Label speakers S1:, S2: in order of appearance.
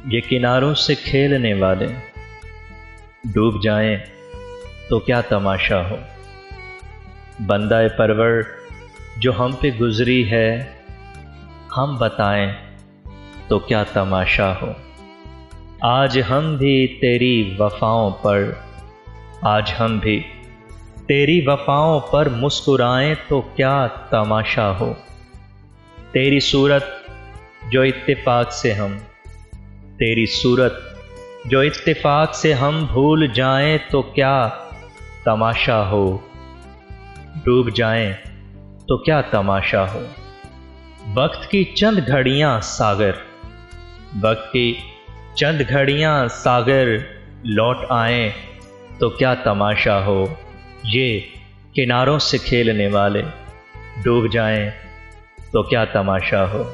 S1: ये किनारों से खेलने वाले डूब जाएं तो क्या तमाशा हो। बंदाए परवर जो हम पे गुजरी है, हम बताएं तो क्या तमाशा हो। आज हम भी तेरी वफ़ाओं पर, आज हम भी तेरी वफ़ाओं पर मुस्कुराएं तो क्या तमाशा हो। तेरी सूरत जो इत्तेफाक से हम, तेरी सूरत जो इत्तेफाक से हम भूल जाएं तो क्या तमाशा हो। डूब जाएं तो क्या तमाशा हो। वक्त की चंद घड़ियां सागर, वक्त की चंद घड़ियां सागर लौट आएं तो क्या तमाशा हो। ये किनारों से खेलने वाले डूब जाएं तो क्या तमाशा हो।